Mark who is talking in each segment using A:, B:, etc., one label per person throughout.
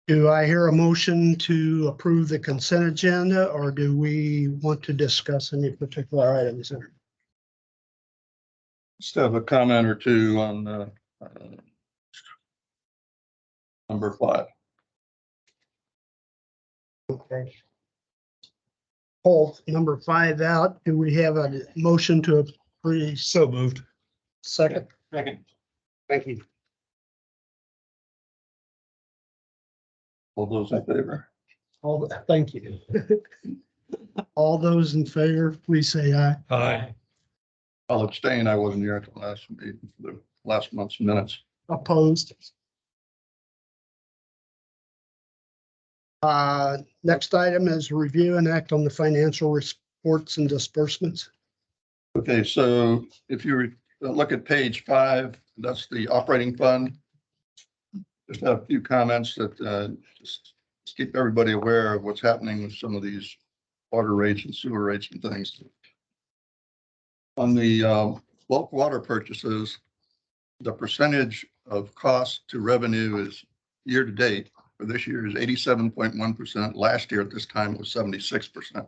A: Do I hear a motion to approve the consent agenda, or do we want to discuss any particular items there?
B: Just have a comment or two on number 5.
A: Okay. Pull number 5 out. Do we have a motion to approve?
C: So moved.
A: Second.
C: Second.
A: Thank you.
B: All those in favor?
A: Thank you. All those in favor, please say aye.
C: Aye.
B: I'll abstain. I wasn't here at the last meeting for the last month's minutes.
A: Opposed? Next item is review and act on the financial reports and disbursements.
B: Okay, so if you look at page 5, that's the operating fund. Just have a few comments that just keep everybody aware of what's happening with some of these water rates and sewer rates and things. On the bulk water purchases, the percentage of cost to revenue is year to date for this year is 87.1%. Last year at this time it was 76%.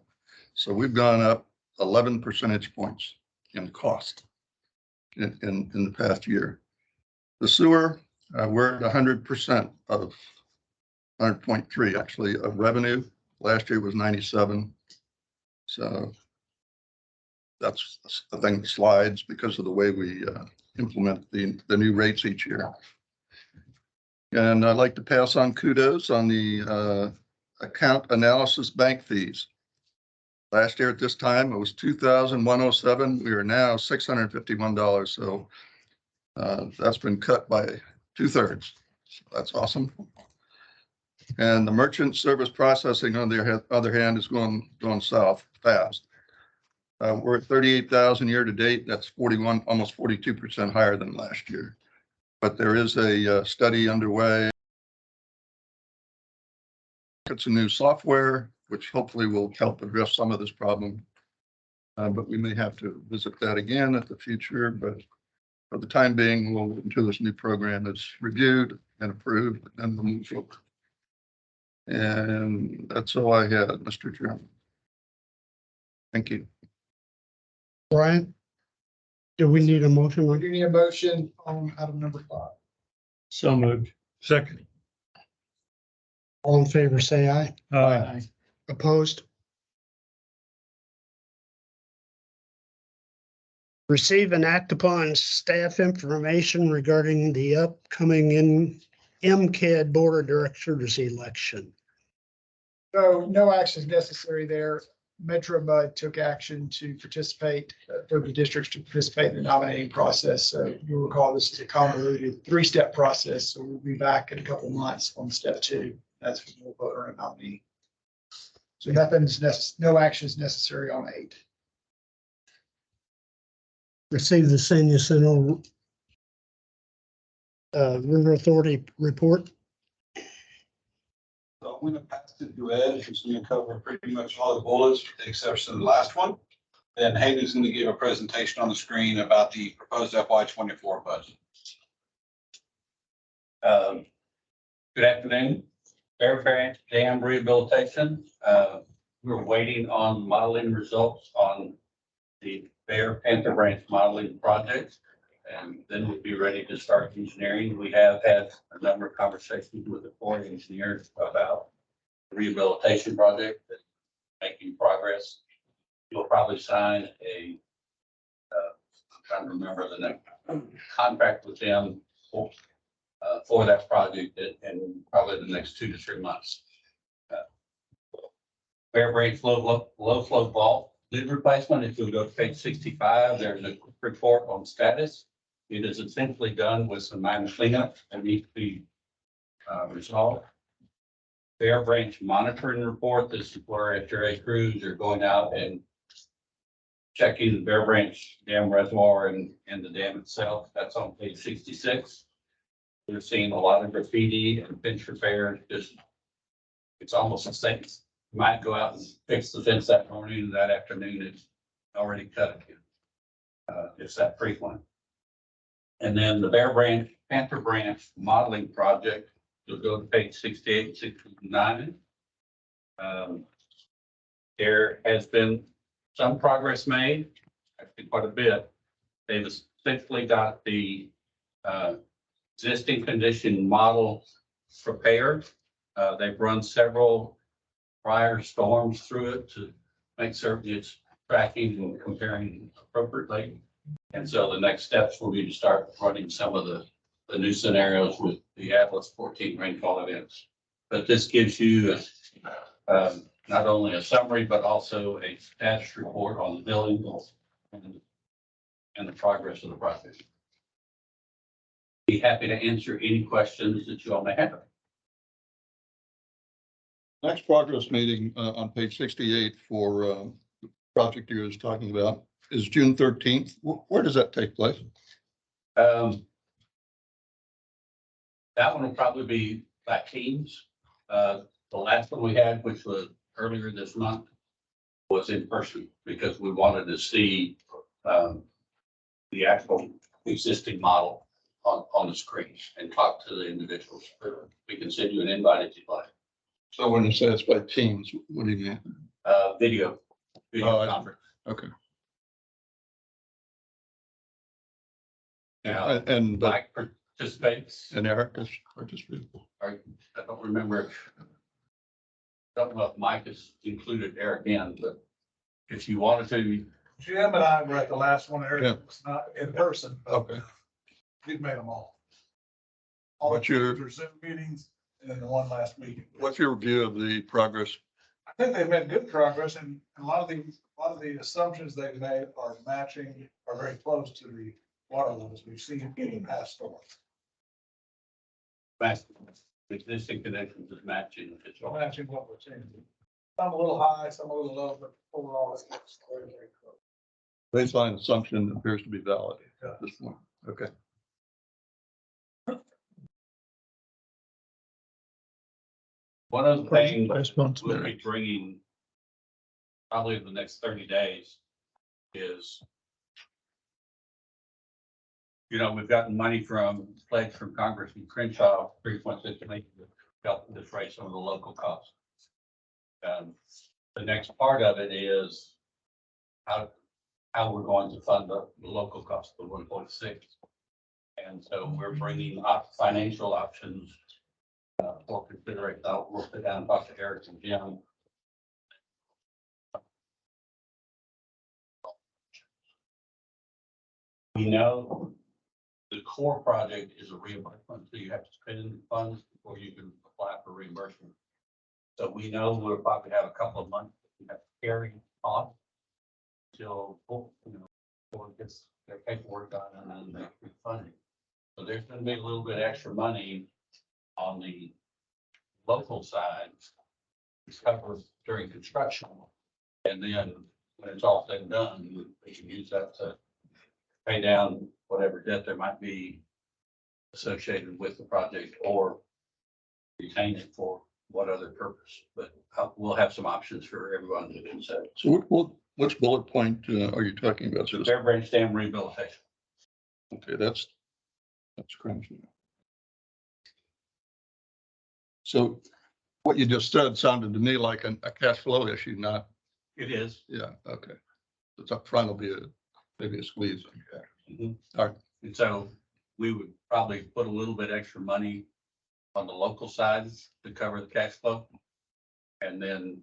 B: So we've gone up 11 percentage points in cost in the past year. The sewer, we're at 100% of 100.3 actually of revenue. Last year was 97. So that's the thing that slides because of the way we implement the new rates each year. And I'd like to pass on kudos on the account analysis bank fees. Last year at this time, it was $2,107. We are now $651. So that's been cut by 2/3. So that's awesome. And the merchant service processing, on the other hand, is going south fast. We're at 38,000 year to date. That's 41, almost 42% higher than last year. But there is a study underway. It's a new software, which hopefully will help address some of this problem. But we may have to visit that again at the future. But for the time being, we'll until this new program is reviewed and approved, and we'll move forward. And that's all I had, Mr. Chairman. Thank you.
A: Brian, do we need a motion?
D: We do need a motion on item number 5.
C: So moved. Second.
A: All in favor, say aye.
C: Aye.
A: Opposed? Receive and act upon staff information regarding the upcoming MCAD Board of Directors election.
D: So no action is necessary there. Metro Bud took action to participate, for the districts to participate in the nominating process. So you'll recall this is a convoluted 3-step process. So we'll be back in a couple of months on step 2. That's when we'll vote on a nominee. So no action is necessary on 8.
A: Receive the San Jacinto River Authority report.
E: So I'm going to pass it to Ed, who's going to cover pretty much all the bullets, with the exception of the last one. Then Hayden's going to give a presentation on the screen about the proposed FY24 budget.
F: Good afternoon. Bear Branch Dam rehabilitation. We're waiting on modeling results on the Bear Panther Branch modeling project, and then we'll be ready to start engineering. We have had a number of conversations with the Corps of Engineers about the rehabilitation project and making progress. You'll probably sign a, I'm trying to remember the name, contract with them for that project in probably the next 2 to 3 months. Bear Branch low flow vault lid replacement. If you'll go to page 65, there's a quick report on status. It is essentially done with some minor cleanup that needs to be resolved. Bear Branch monitoring report. This is where FRA crews are going out and checking the Bear Branch Dam reservoir and the dam itself. That's on page 66. We're seeing a lot of graffiti and fence repair. It's almost the same. You might go out and fix the fence that morning, and that afternoon it's already cut again. It's that frequent. And then the Bear Branch Panther Branch modeling project you'll go to page 68, 69. There has been some progress made, actually quite a bit. They've essentially got the existing condition model prepared. They've run several prior storms through it to make certain it's tracking and comparing appropriately. And so the next steps will be to start running some of the new scenarios with the Atlas 14 rainfall events. But this gives you not only a summary, but also a status report on the building and the progress of the project. Be happy to answer any questions that you all may have.
B: Next progress meeting on page 68 for the project you was talking about is June 13th. Where does that take place?
F: That one will probably be by teams. The last one we had, which was earlier this month, was in person because we wanted to see the actual existing model on the screen and talk to the individuals. We can send you an invite if you'd like.
B: So when you say it's by teams, what do you mean?
F: Video
B: Oh, I see.
F: conference.
B: Okay.
F: Now,
B: And
F: Mike participates.
B: Eric is participating.
F: I don't remember. Don't know if Mike has included Eric in, but if you wanted to,
G: Jim and I were at the last one,
B: Yeah.
G: Eric was not in person, but
B: Okay.
G: we've made them all. All the
B: What's your-
G: meetings are Zoom meetings and then the one last week.
B: What's your view of the progress?
G: I think they've made good progress and a lot of the assumptions they've made are matching, are very close to the water levels we've seen in the past storms.
F: match the existing connections is matching. It's
G: So
F: all
G: matching what we're seeing. Some a little high, some a little low, but overall it's very, very close.
B: Baseline assumption appears to be valid
G: Yeah.
B: at this point. Okay.
F: one of the things
C: Response
F: we'll be
C: minutes.
F: bringing probably in the next 30 days is, we've gotten money from pledge from Congressman Crenshaw, 3.6 million, to help defray some of the local costs. The next part of it is how we're going to fund the local cost of 1.6. And so we're bringing up financial options for consideration. We'll sit down and talk to Eric and Jim. We know the core project is a reimbursement, so you have to spend funds before you can apply for reimbursement. So we know we'll probably have a couple of months that we have to carry on till, before it gets their paperwork done and then they refund it. So there's gonna be a little bit extra money on the local side to cover during construction. And then when it's all said and done, we can use that to pay down whatever debt there might be associated with the project or retain it for what other purpose. But we'll have some options for everyone to consider.
B: So which bullet point are you talking about? So this-
F: Fair Branch Dam rehabilitation.
B: Okay, that's crazy. So what you just said sounded to me like a cash flow issue, not,
F: It is.
B: yeah, okay. It's up front will be maybe a squeeze. Okay.
F: Mhm.
B: All right.
F: And so we would probably put a little bit extra money on the local side to cover the cash flow. And then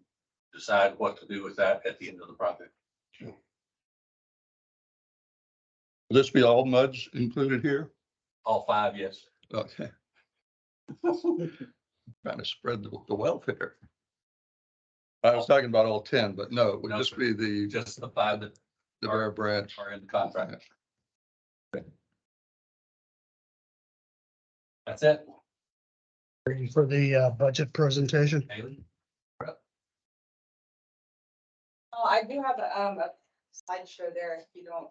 F: decide what to do with that at the end of the project.
B: Will this be all MUDs included here?
F: All 5, yes.
B: Okay. Trying to spread the wealth here. I was talking about all 10, but no, it would
F: No,
B: just
F: sir.
B: be the
F: Just the 5 that
B: Bear Branch.
F: are in the contract. That's it.
A: Ready for the budget presentation?
F: Haley?
H: Oh, I do have a slideshow there if you don't.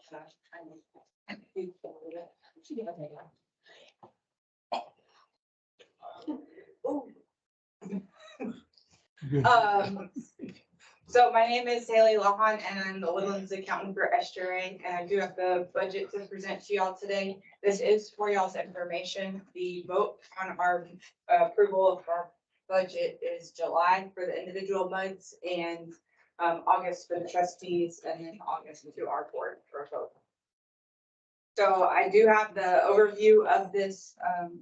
H: So my name is Haley Lohan and I'm the Woodlands accountant for SJRA, and I do have the budget to present to y'all today. This is for y'all's information. The vote on our approval of our budget is July for the individual buds and August for the trustees, and then August to our board for a vote. So I do have the overview of this,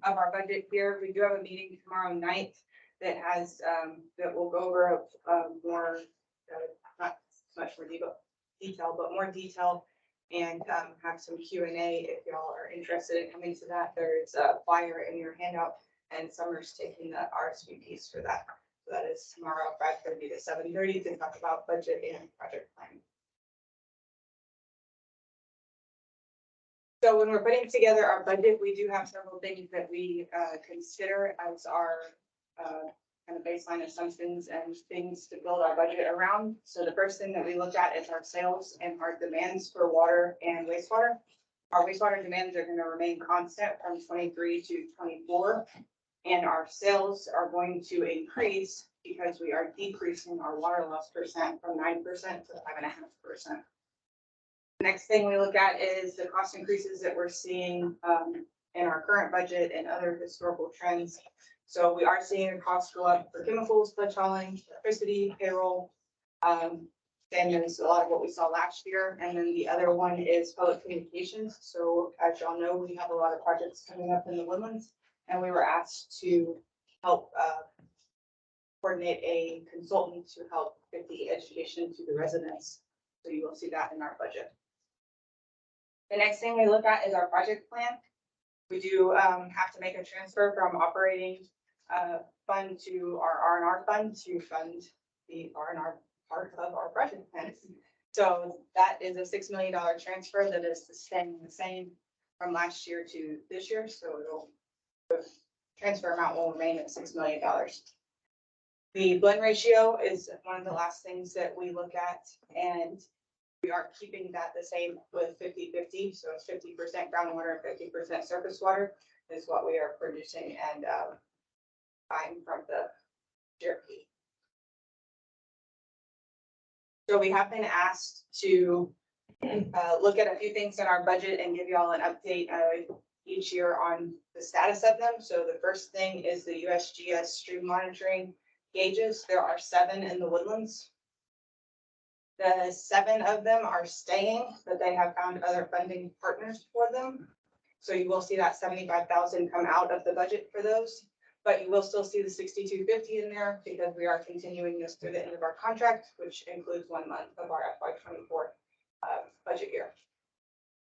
H: of our budget here. We do have a meeting tomorrow night that has, that will go over more, not so much more detail, but more detail, and have some Q&A if y'all are interested in coming to that. There's a flyer in your handout, and Summer's taking the RSVPs for that. So that is tomorrow, 5:30 to 7:30, to talk about budget and project planning. So when we're putting together our budget, we do have several things that we consider as our kind of baseline assumptions and things to build our budget around. So the first thing that we look at is our sales and our demands for water and wastewater. Our wastewater demands are going to remain constant from 23 to 24. And our sales are going to increase because we are decreasing our water loss percent from 9% to 5.5%. Next thing we look at is the cost increases that we're seeing in our current budget and other historical trends. So we are seeing the costs go up for chemicals, sludge hauling, electricity, payroll, and there's a lot of what we saw last year. And then the other one is public communications. So as y'all know, we have a lot of projects coming up in the Woodlands, and we were asked to help coordinate a consultant to help get the education to the residents. So you will see that in our budget. The next thing we look at is our project plan. We do have to make a transfer from operating fund to our R&R fund to fund the R&R part of our project plan. So that is a $6 million transfer that is staying the same from last year to this year. So the transfer amount will remain at $6 million. The blend ratio is one of the last things that we look at, and we are keeping that the same with 50-50. So it's 50% groundwater and 50% surface water is what we are producing and buying from the GRP. So we have been asked to look at a few things in our budget and give you all an update each year on the status of them. So the first thing is the USGS stream monitoring gauges. There are 7 in the Woodlands. The 7 of them are staying, but they have found other funding partners for them. So you will see that 75,000 come out of the budget for those, but you will still see the 6250 in there because we are continuing this through the end of our contract, which includes 1 month of our FY24 budget year.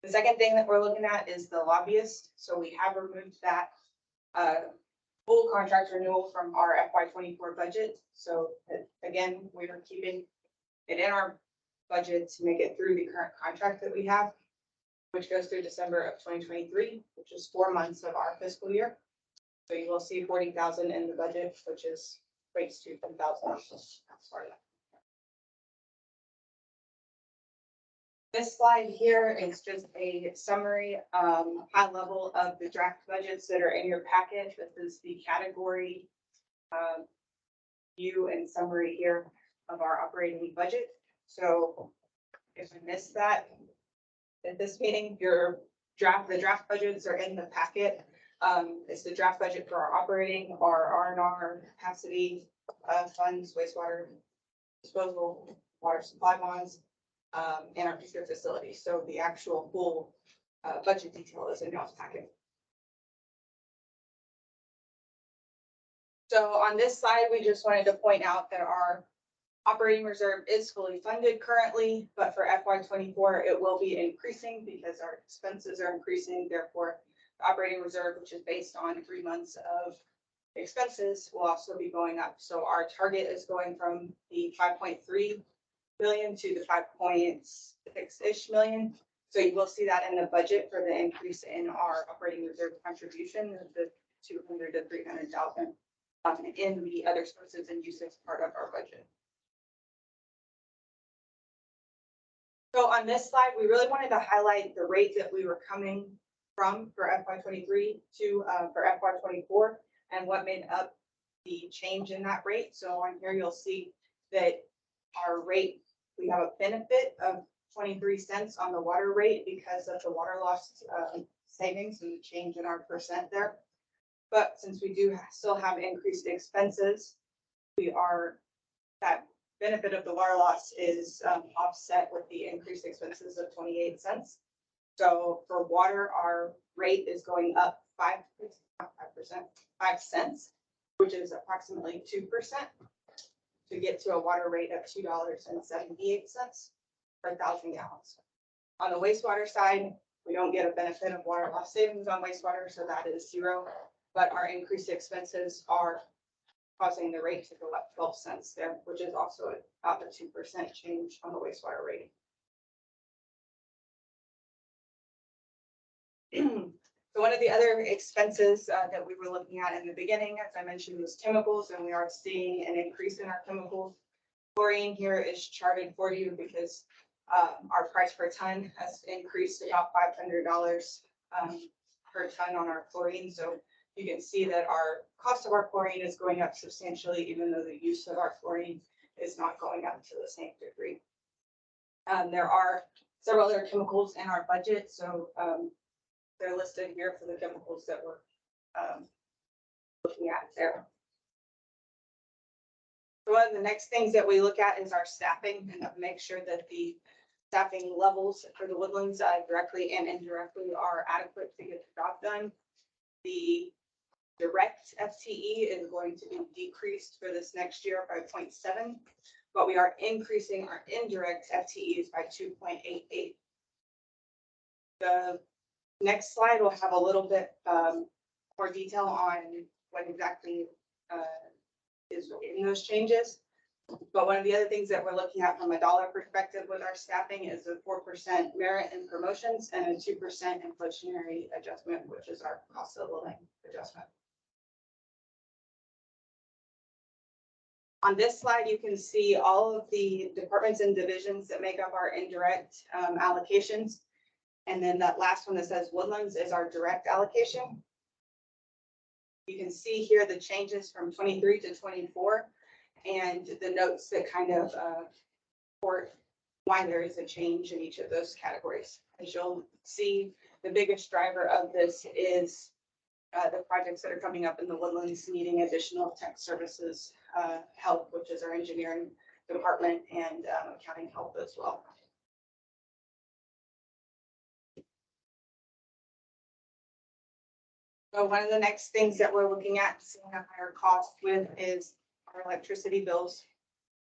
H: The second thing that we're looking at is the lobbyist. So we have removed that full contract renewal from our FY24 budget. So again, we are keeping it in our budget to make it through the current contract that we have, which goes through December of 2023, which is 4 months of our fiscal year. So you will see 40,000 in the budget, which is equates to 10,000 as part of that. This slide here is just a summary, high level of the draft budgets that are in your packet. This is the category view and summary here of our operating budget. So if I missed that at this meeting, the draft budgets are in the packet. It's the draft budget for our operating, our R&R capacity funds, wastewater disposal, water supply bonds, and our future facilities. So the actual full budget detail is in y'all's packet. So on this slide, we just wanted to point out that our operating reserve is fully funded currently, but for FY24, it will be increasing because our expenses are increasing. Therefore, the operating reserve, which is based on 3 months of expenses, will also be going up. So our target is going from the 5.3 billion to the 5.6-ish million. So you will see that in the budget for the increase in our operating reserve contribution, the 200 to 300,000 in the other sources and uses part of our budget. So on this slide, we really wanted to highlight the rate that we were coming from for FY23 to for FY24 and what made up the change in that rate. So on here, you'll see that our rate, we have a benefit of 23 cents on the water rate because of the water loss savings and the change in our percent there. But since we do still have increased expenses, that benefit of the water loss is offset with the increased expenses of 28 cents. So for water, our rate is going up 5 cents, which is approximately 2%, to get to a water rate of $2.78 per 1,000 gallons. On the wastewater side, we don't get a benefit of water loss savings on wastewater, so that is 0. But our increased expenses are causing the rate to go up 12 cents there, which is also about a 2% change on the wastewater rate. So one of the other expenses that we were looking at in the beginning, as I mentioned, was chemicals, and we are seeing an increase in our chemicals. Chlorine here is charted for you because our price per ton has increased about $500 per ton on our chlorine. So you can see that our cost of our chlorine is going up substantially, even though the use of our chlorine is not going up to the same degree. There are several other chemicals in our budget, so they're listed here for the chemicals that we're looking at there. So one of the next things that we look at is our staffing, and make sure that the staffing levels for the Woodlands directly and indirectly are adequate to get the job done. The direct FTE is going to be decreased for this next year by 0.7, but we are increasing our indirect FTEs by 2.88. The next slide will have a little bit more detail on what exactly is in those changes. But one of the other things that we're looking at from a dollar perspective with our staffing is a 4% merit and promotions and a 2% inflationary adjustment, which is our cost of living adjustment. On this slide, you can see all of the departments and divisions that make up our indirect allocations. And then that last one that says Woodlands is our direct allocation. You can see here the changes from 23 to 24 and the notes that kind of report why there is a change in each of those categories. As you'll see, the biggest driver of this is the projects that are coming up in the Woodlands needing additional tech services help, which is our engineering department and accounting help as well. So one of the next things that we're looking at seeing a higher cost with is our electricity bills.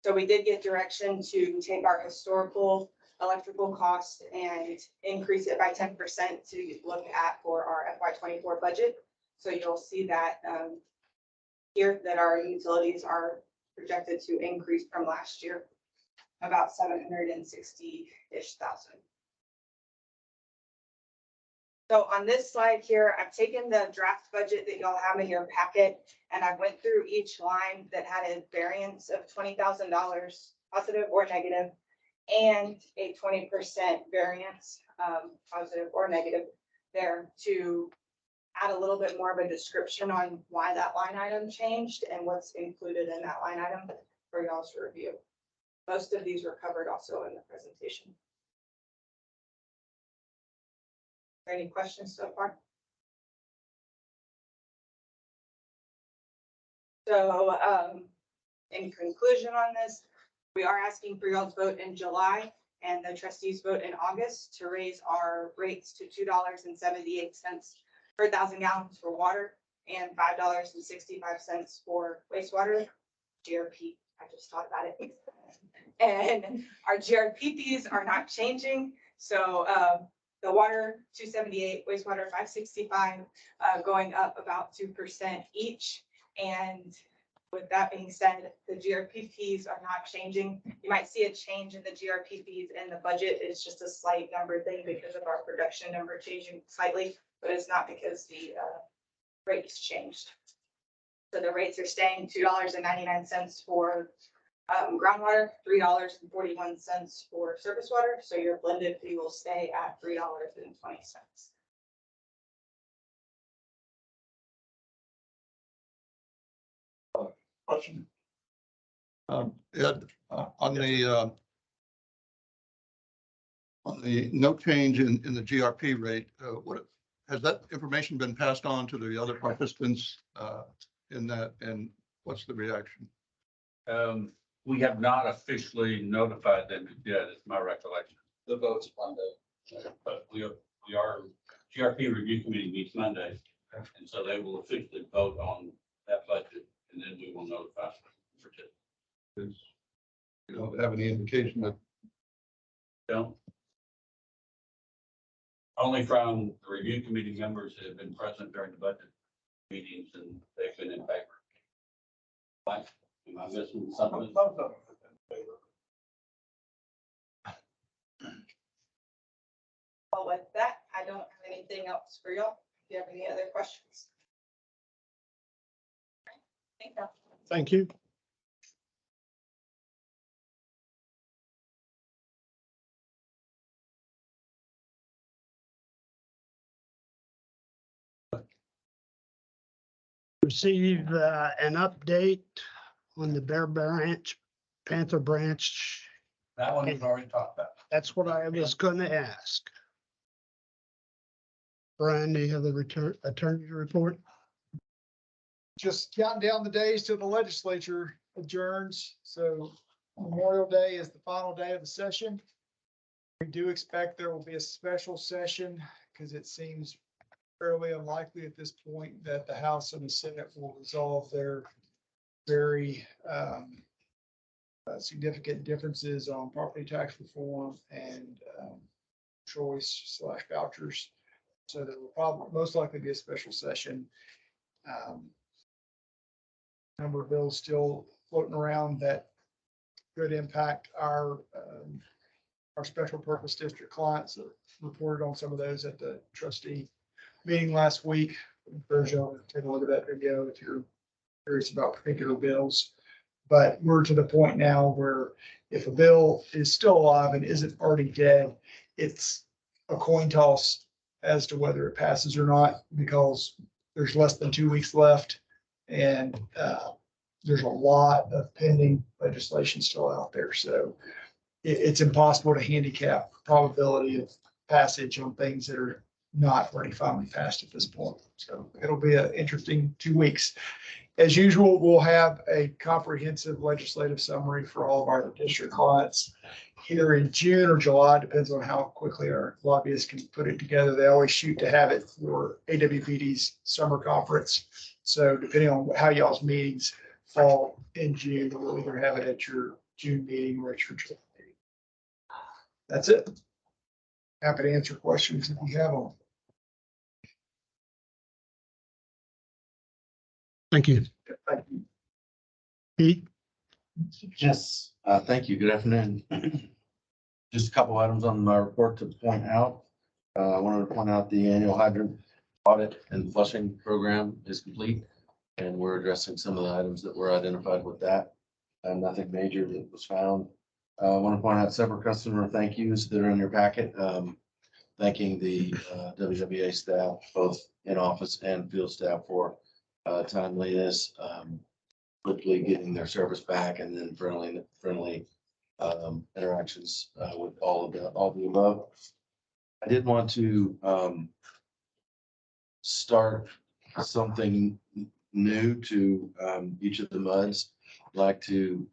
H: So we did get direction to take our historical electrical cost and increase it by 10% to look at for our FY24 budget. So you'll see that here that our utilities are projected to increase from last year about 760-ish thousand. So on this slide here, I've taken the draft budget that y'all have in your packet, and I went through each line that had a variance of $20,000, positive or negative, and a 20% variance, positive or negative, there to add a little bit more of a description on why that line item changed and what's included in that line item for y'all's review. Most of these were covered also in the presentation. Any questions so far? So in conclusion on this, we are asking for y'all's vote in July and the trustees vote in August to raise our rates to $2.78 per 1,000 gallons for water and $5.65 for wastewater. GRP, I just thought about it. And our GRP fees are not changing. So the water 278, wastewater 565, going up about 2% each. And with that being said, the GRP fees are not changing. You might see a change in the GRP fees in the budget. It's just a slight number thing because of our production number changing slightly, but it's not because the rates changed. So the rates are staying $2.99 for groundwater, $3.41 for surface water. So your blended fee will stay at $3.20.
G: Question.
B: Ed, on the no change in the GRP rate, what, has that information been passed on to the other participants in that, and what's the reaction?
F: We have not officially notified them yet, is my recollection.
E: The vote's Monday.
F: But we are, GRP review committee meets Monday. And so they will officially vote on that budget and then we will notify.
B: You don't have any indication that,
F: Don't. Only from the review committee members that have been present during the budget meetings and they've been in favor. Like, am I missing something?
G: Both of them have been in favor.
H: Well, with that, I don't have anything else for y'all. Do you have any other questions? Thank you.
A: Thank you. Receive an update on the Bear Branch, Panther Branch.
F: That one we've already talked about.
A: That's what I was gonna ask. Brian, do you have the attorney report?
D: Just counting down the days till the legislature adjourns. So Memorial Day is the final day of the session. We do expect there will be a special session because it seems fairly unlikely at this point that the House and the Senate will resolve their very significant differences on property tax reform and choice / vouchers. So there will probably most likely be a special session. Number of bills still floating around that could impact our special purpose district clients. Reported on some of those at the trustee meeting last week. Encourage y'all to take a look at that video if you're curious about particular bills. But we're to the point now where if a bill is still alive and isn't already dead, it's a coin toss as to whether it passes or not, because there's less than 2 weeks left. And there's a lot of pending legislation still out there. So it's impossible to handicap probability of passage on things that are not already finally passed at this point. So it'll be an interesting 2 weeks. As usual, we'll have a comprehensive legislative summary for all of our district clients either in June or July, depends on how quickly our lobbyists can put it together. They always shoot to have it for AWPD's summer conference. So depending on how y'all's meetings fall in June, we'll either have it at your June meeting or at your July meeting. That's it. Happy to answer questions if you have them.
A: Thank you.
D: Thank you.
A: Pete?
I: Yes, thank you. Good afternoon. Just a couple items on my report to point out. I wanted to point out the annual hydrant audit and flushing program is complete. And we're addressing some of the items that were identified with that. Nothing major that was found. I want to point out several customer thank yous that are in your packet. Thanking the WWA staff, both in office and field staff for timeliness, quickly getting their service back, and then friendly interactions with all the above. I did want to start something new to each of the MUDs. I'd like to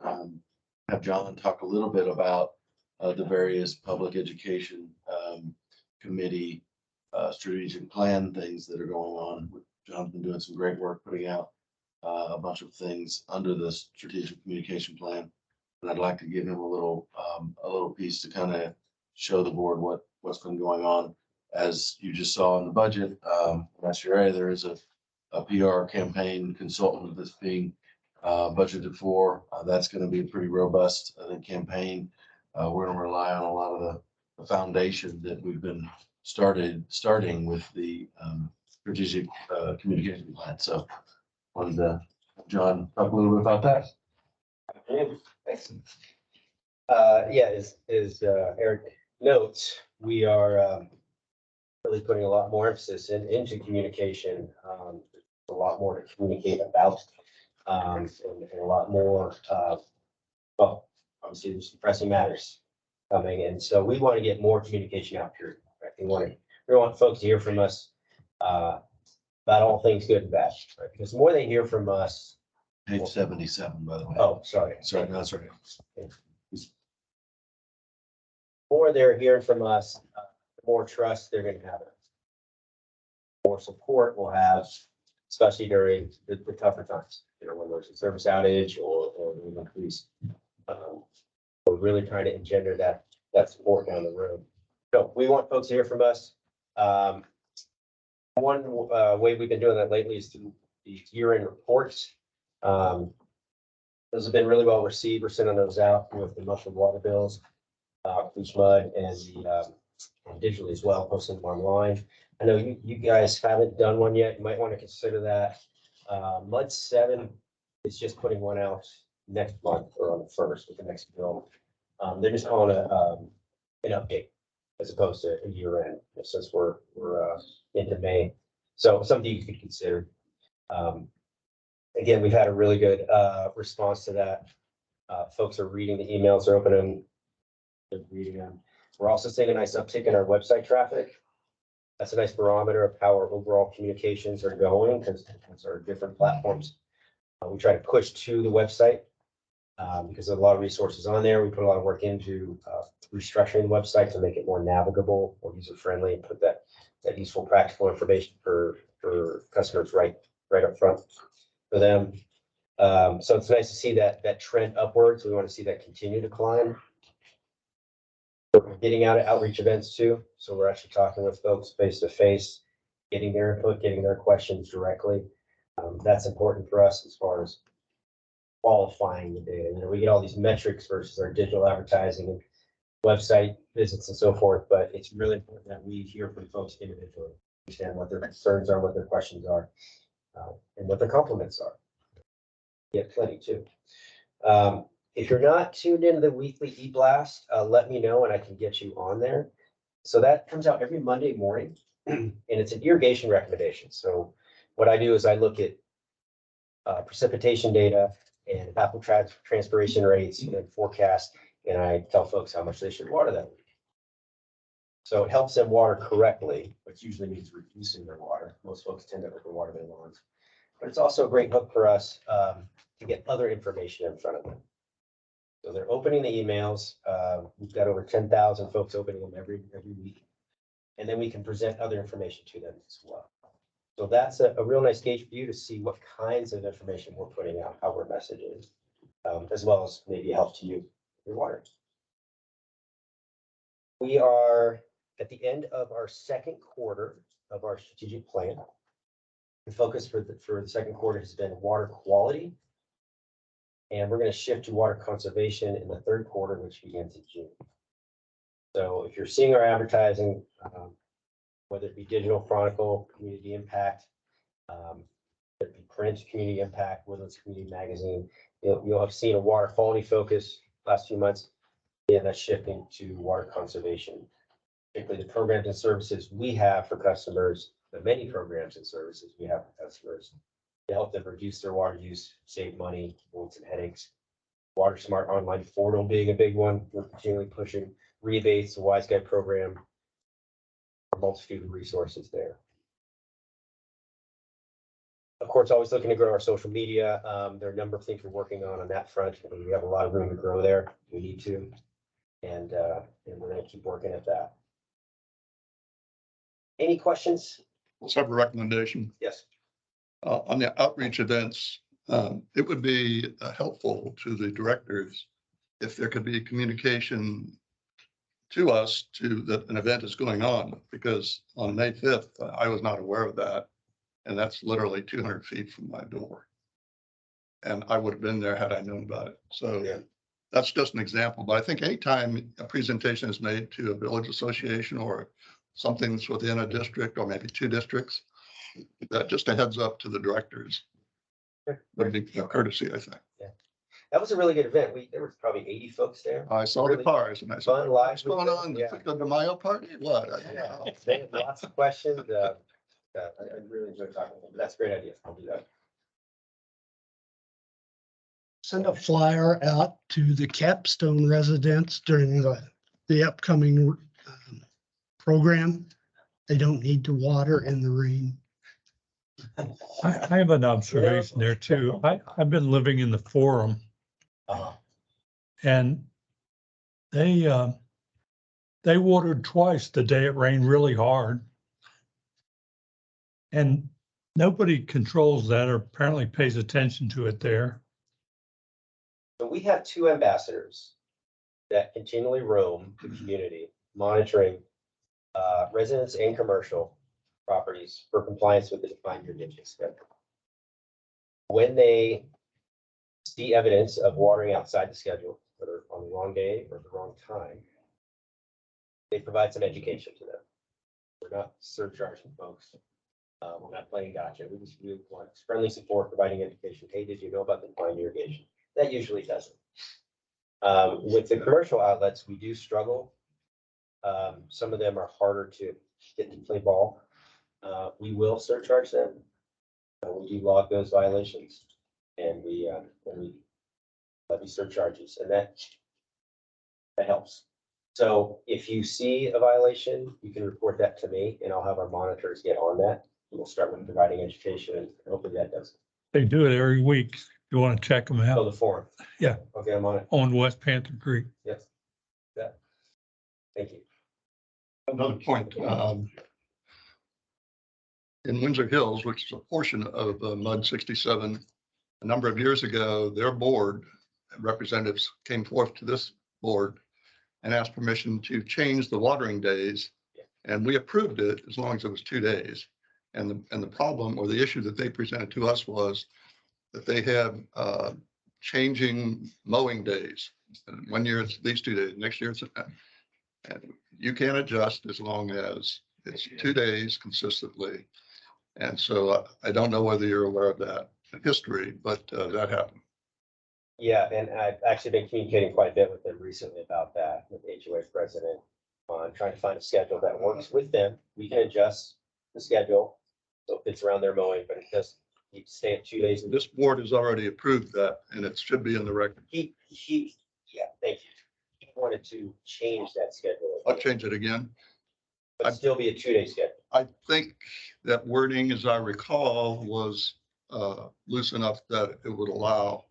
I: have John talk a little bit about the various public education committee strategic plan things that are going on. John's been doing some great work putting out a bunch of things under the strategic communication plan. And I'd like to give him a little piece to kind of show the board what's been going on. As you just saw in the budget last year, there is a PR campaign consultant that's being budgeted for. That's going to be a pretty robust campaign. We're going to rely on a lot of the foundation that we've been starting with the strategic communication plan. So wanted to have John talk a little bit about that.
J: Thanks. Yeah, as Eric notes, we are really putting a lot more emphasis into communication. A lot more to communicate about, and a lot more well, obviously there's some pressing matters coming, and so we want to get more communication out here. Right? We want folks to hear from us about all things good and bad, right? Because the more they hear from us,
I: Page 77, by the way.
J: oh, sorry.
I: Sorry, no, that's right.
J: More they're hearing from us, the more trust they're gonna have. In us. More support we'll have, especially during the tougher times, you know, when there's a service outage or an increase. We're really trying to engender that support down the road. So we want folks to hear from us. One way we've been doing that lately is through the year-end reports. Those have been really well received. We're sending those out with the monthly water bills, Beach Mud, and and digitally as well, posting them online. I know you guys haven't done one yet. You might want to consider that. Mud 7 is just putting one out next month or on the 1st with the next bill. They're just calling it an update as opposed to a year end, since we're into May. So something you could consider. Again, we've had a really good response to that. Folks are reading the emails, they're opening, they're reading them. We're also seeing a nice uptick in our website traffic. That's a nice barometer of how our overall communications are going, because our different platforms. We try to push to the website because there's a lot of resources on there. We put a lot of work into restructuring the website to make it more navigable, more user friendly, and put that useful, practical information for customers right up front for them. So it's nice to see that trend upwards. We want to see that continue to climb. We're getting out at outreach events too. So we're actually talking with folks face to face, getting their input, getting their questions directly. That's important for us as far as qualifying the data. You know, we get all these metrics versus our digital advertising and website visits and so forth, but it's really important that we hear from folks individually, understand what their concerns are, what their questions are, and what their compliments are. Get plenty too. If you're not tuned into the weekly e-blast, let me know and I can get you on there. So that comes out every Monday morning and it's an irrigation recommendation. So what I do is I look at precipitation data and evapotranspiration rates and forecast, and I tell folks how much they should water that week. So it helps them water correctly, which usually means reducing their water. Most folks tend to overwater their lawns. But it's also a great hook for us to get other information in front of them. So they're opening the emails. We've got over 10,000 folks opening them every week. And then we can present other information to them as well. So that's a real nice gauge for you to see what kinds of information we're putting out, how we're messaging, as well as maybe help to you your water. We are at the end of our second quarter of our strategic plan. The focus for the second quarter has been water quality. And we're going to shift to water conservation in the third quarter, which begins in June. So if you're seeing our advertising, whether it be digital, Chronicle, Community Impact, whether it be print, Community Impact, Woodlands Community Magazine, you'll have seen a water quality focus last few months. Yeah, that's shifting to water conservation, particularly the programs and services we have for customers, the many programs and services we have for customers to help them reduce their water use, save money, avoid some headaches. Water Smart online portal being a big one. We're continually pushing rebates, the Wise Guide program, a multitude of resources there. Of course, always looking to grow our social media. There are a number of things we're working on that front. We have a lot of room to grow there. We need to, and we're going to keep working at that. Any questions?
B: Let's have a recommendation.
J: Yes.
B: On the outreach events, it would be helpful to the directors if there could be communication to us that an event is going on, because on May 5th, I was not aware of that. And that's literally 200 feet from my door. And I would have been there had I known about it. So yeah, that's just an example. But I think anytime a presentation is made to a village association or something that's within a district or maybe two districts, that just a heads up to the directors would be a courtesy, I think.
J: Yeah, that was a really good event. There were probably 80 folks there.
B: I saw
J: really
B: the cars and I said,
J: fun,
B: what's
J: lively
B: going
J: event.
B: on?
J: Yeah.
B: The De Mayo party? What?
J: Yeah, they had lots of questions. I really enjoyed talking to them, but that's a great idea. I'll do that.
A: send a flyer out to the Capstone residents during the upcoming program. They don't need to water in the rain.
C: I have an observation there too. I've been living in the Forum and they watered twice the day it rained really hard. And nobody controls that or apparently pays attention to it there.
J: So we have two ambassadors that continually roam the community, monitoring residents and commercial properties for compliance with the defined irrigation schedule. When they see evidence of watering outside the schedule, whether on the wrong day or the wrong time, they provide some education to them. We're not surcharging folks. We're not playing gotcha. We want friendly support, providing education. Hey, did you know about the defined irrigation? That usually doesn't. With the commercial outlets, we do struggle. Some of them are harder to get to play ball. We will surcharge them. We do log those violations, and we levy surcharges, and that helps. So if you see a violation, you can report that to me, and I'll have our monitors get on that. We'll start with providing education, and hopefully that does.
C: They do it every week. You want to check them
J: Oh,
C: out
J: the forum.
C: Yeah.
J: Okay, I'm on it.
C: on West Panther Creek.
J: Yes. Yeah. Thank you.
B: Another point, in Windsor Hills, which is a portion of MUD 67, a number of years ago, their board representatives came forth to this board and asked permission to change the watering days. And we approved it as long as it was 2 days. And the problem or the issue that they presented to us was that they have changing mowing days. And 1 year it's these 2 days, next year it's, and you can adjust as long as it's 2 days consistently. And so I don't know whether you're aware of that history, but that happened.
J: Yeah, and I've actually been communicating quite a bit with them recently about that, with the HOA president, on trying to find a schedule that works with them. We can adjust the schedule so it fits around their mowing, but it does stay at 2 days.
B: This board has already approved that and it should be in the record.
J: Yeah, thank you. He wanted to change that schedule.
B: I'll change it again.
J: But still be a 2-day schedule.
B: I think that wording, as I recall, was loose enough that it would allow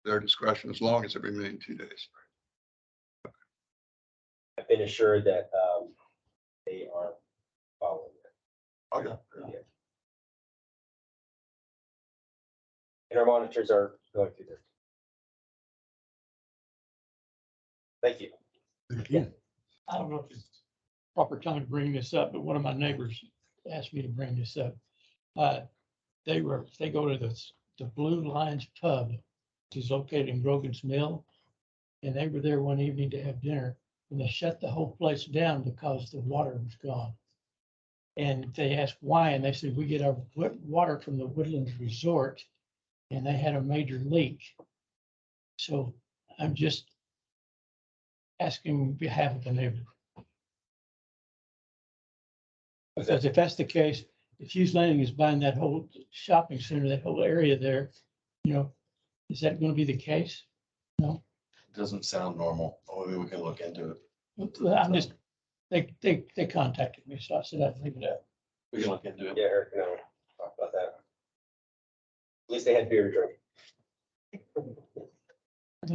B: their discretion as long as it remained 2 days.
J: I've been assured that they are following it.
B: Oh, yeah.
J: And our monitors are going through this. Thank you.
C: I don't know if it's proper time to bring this up, but one of my neighbors asked me to bring this up. They go to the Blue Lions Pub, which is located in Grogan's Mill. And they were there one evening to have dinner and they shut the whole place down because the water was gone. And they asked why, and they said, we get our water from the Woodlands Resort and they had a major leak. So I'm just asking on behalf of the neighbor. Because if that's the case, if Hughes Landing is buying that whole shopping center, that whole area there, is that going to be the case? No,
I: It doesn't sound normal. Maybe we can look into it.
C: I'm just, they contacted me, so I said I'd leave it out.
I: We can look into it.
J: Yeah, Eric, no, talk about that. At least they had beer to drink.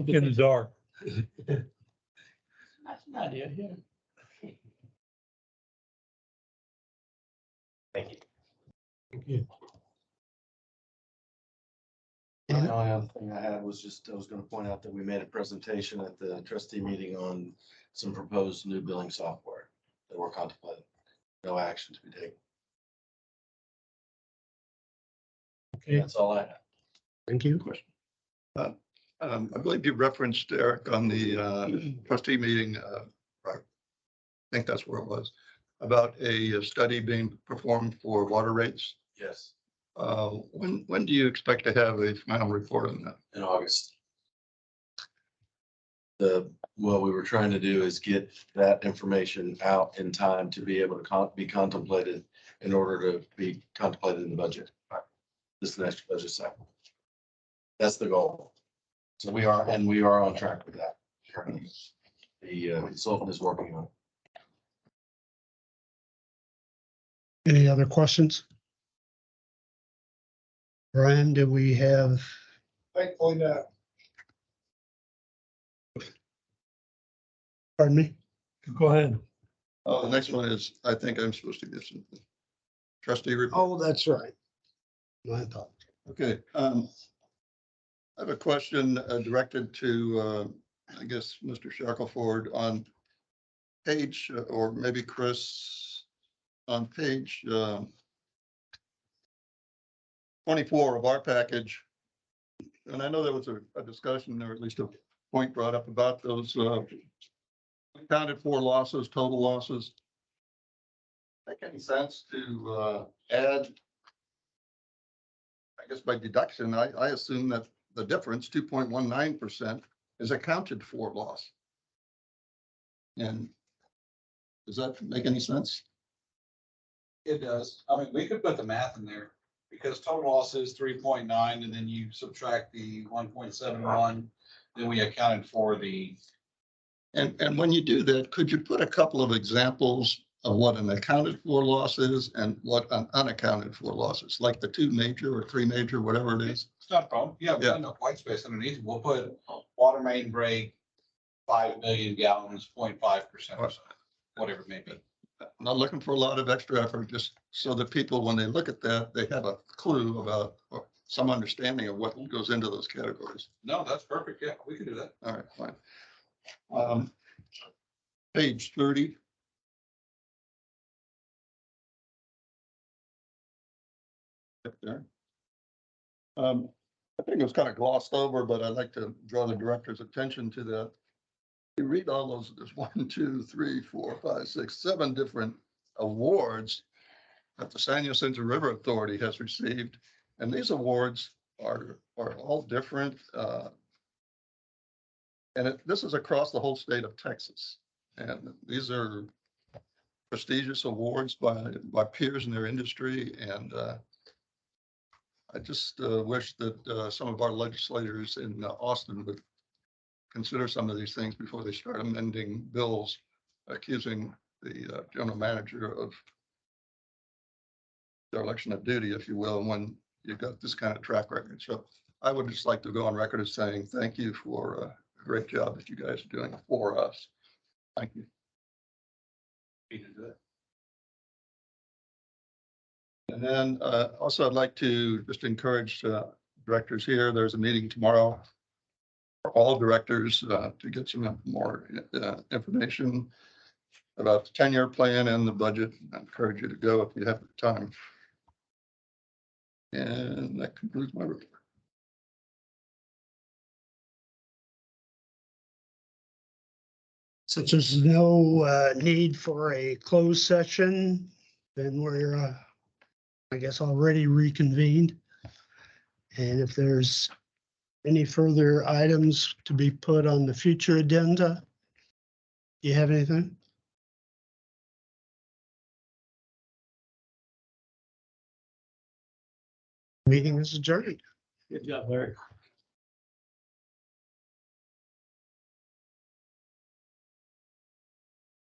C: In the dark.
A: That's an idea, yeah.
J: Thank you.
C: Thank you.
I: The only other thing I had was just, I was going to point out that we made a presentation at the trustee meeting on some proposed new billing software that we're contemplating. No action to be taken.
C: Okay.
I: That's all I have.
A: Thank you.
B: I believe you referenced, Eric, on the trustee meeting, I think that's where it was, about a study being performed for water rates.
I: Yes,
B: When do you expect to have a final report on that?
I: in August. What we were trying to do is get that information out in time to be able to be contemplated in order to be contemplated in the budget. This next budget cycle. That's the goal. So we are on track with that. Currently. The consultant is working on it.
A: Any other questions? Brian, do we have,
D: Thankfully, no.
A: pardon me?
C: Go ahead.
B: Oh, the next one is, I think I'm supposed to give something. Trustee report.
A: Oh, that's right. My thought.
B: Okay, I have a question directed to, I guess, Mr. Shackelford on page, or maybe Chris, on page 24 of our package. And I know there was a discussion, or at least a point brought up about those accounted for losses, total losses. Make any sense to add? I guess by deduction, I assume that the difference, 2.19%, is accounted for loss. And does that make any sense?
E: It does. I mean, we could put the math in there because total loss is 3.9 and then you subtract the 1.71, then we accounted for the.
B: And when you do that, could you put a couple of examples of what an accounted for loss is and what an unaccounted for loss is, like the 2 major or 3 major, whatever it is?
E: It's not a problem. Yeah,
B: Yeah.
E: enough white space underneath. We'll put water main break, 5 million gallons, 0.5% or so, whatever it may be.
B: I'm not looking for a lot of extra effort, just so that people, when they look at that, they have a clue about, or some understanding of what goes into those categories.
E: No, that's perfect. Yeah, we can do that.
B: All right, fine. Page 30. Up there. I think it was kind of glossed over, but I'd like to draw the director's attention to that. You read all those, there's 1, 2, 3, 4, 5, 6, 7 different awards that the San Jacinto River Authority has received. And these awards are all different. And this is across the whole state of Texas. And these are prestigious awards by peers in their industry. And I just wish that some of our legislators in Austin would consider some of these things before they start amending bills, accusing the general manager of dereliction of duty, if you will, when you've got this kind of track record. So I would just like to go on record as saying thank you for a great job that you guys are doing for us. Thank you. And then also I'd like to just encourage directors here. There's a meeting tomorrow for all directors to get some more information about the 10-year plan and the budget. I encourage you to go if you have the time. And that concludes my report.
A: Since there's no need for a closed session, then we're, I guess, already reconvened. And if there's any further items to be put on the future agenda, do you have anything? Meeting is adjourned.
C: Good job, Larry.